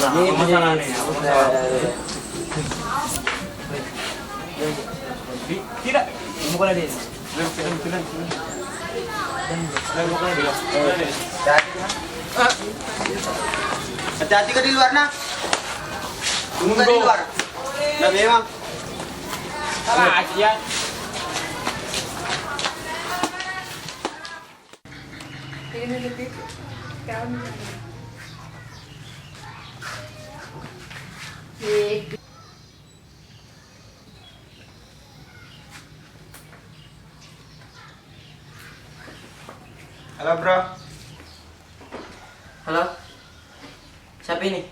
Apa masalahnya? Tidak. Mukul dia. Hati-hati ka di luar na. Tunggu ka di luar. Nah memang. Salah aja. Halo bro. Halo? Siapa ini?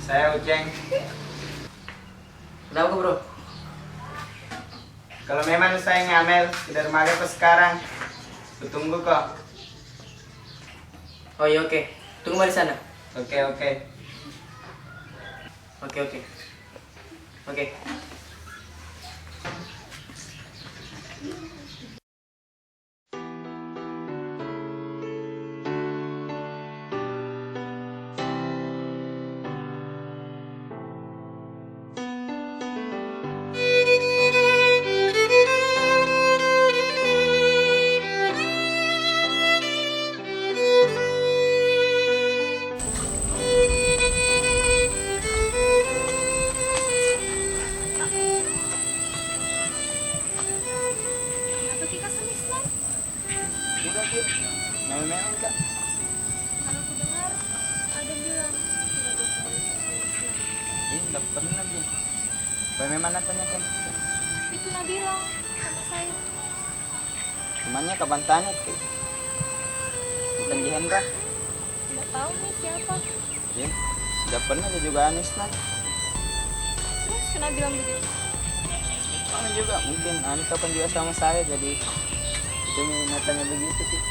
Saya Uceng. Kenapa bro? Kalau memang saya ngamel di dermaga ke sekarang, tunggu kok. Oh iya oke. Tunggu di sana. Oke oke. Oke oke. Oke. Memang memang kak. Karena aku dengar ada bilang tidak boleh Islam. Ini udah pernah bu. Bagaimana tanya kan? Itu Nabila sama saya. Temannya kapan tanya tuh? Bukan Jihendra. Tidak tahu nih siapa. Ya, udah pernah dia juga Anis lah. Terus kena bilang begitu. Kamu juga mungkin Anis kapan juga sama saya jadi itu tanya begitu sih.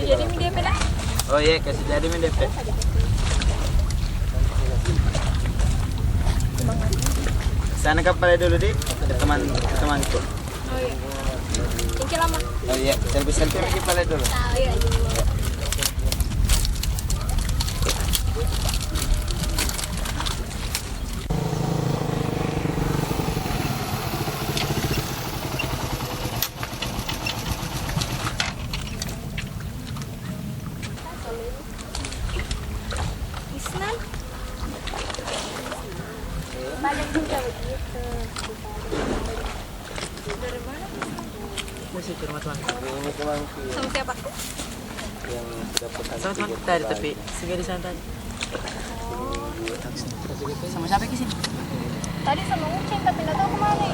Jadi mi DP dah. Oh iya kasih jadi DP. Sana kapal dulu di temanku. Oh iya. Cincin lama. Oh iya, selfie lagi pala dulu. Oh iya. Isnan. Banyak juga begitu. Dari mana? Masih ke rumah tuan. Ini temanku Sama siapa? yang dapat Sama teman tadi tapi segera di sana tadi. Sama siapa ke sini? Tadi sama Ucin tapi nggak tahu kemana.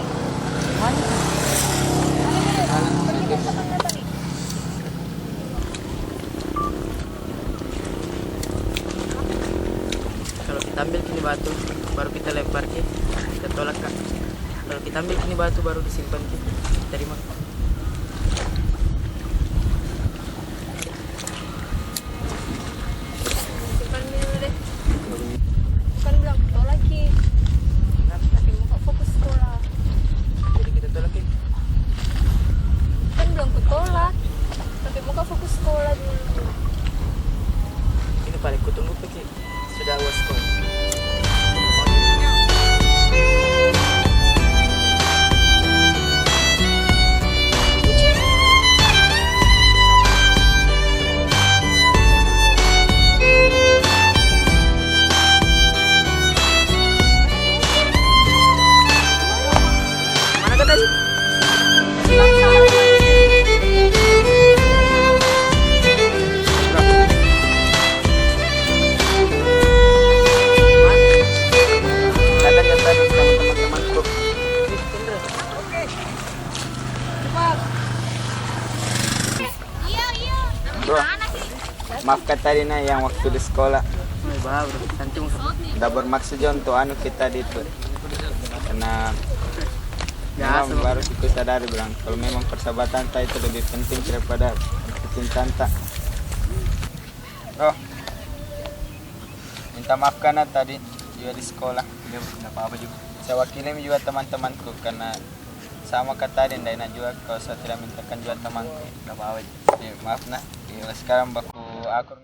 Mana? Pergi ke tetangga tadi. Kalau kita ambil kini batu, baru kita lempar ke, kita tolak kak. Kalau kita ambil kini batu, baru disimpan ke, kita terima. Simpan dulu deh. Bukan bilang kau lagi. Tapi mau kau fokus sekolah. Jadi kita tolak ke. Kan bilang kau tolak. Tapi mau kau fokus sekolah dulu. Ini paling kutunggu pergi. Sudah awas kau. Mana kata sih? Kata-kata sama teman-temanku. Cepat. Iya. Bro, maafkan tadi nah yang waktu di sekolah. Baru nanti mau Udah bermaksud aja untuk anu kita di itu. Karena memang Biasa, baru kita sadari bilang kalau memang persahabatan tak itu lebih penting daripada kecintaan tak. Bro, minta maafkan tadi juga di sekolah. ya tidak apa-apa juga. Saya wakili juga teman-temanku karena sama kata tadi ndak enak juga kalau saya tidak mintakan juga temanku. Tidak apa-apa. Ya, maaf nak. Ya, sekarang baku akur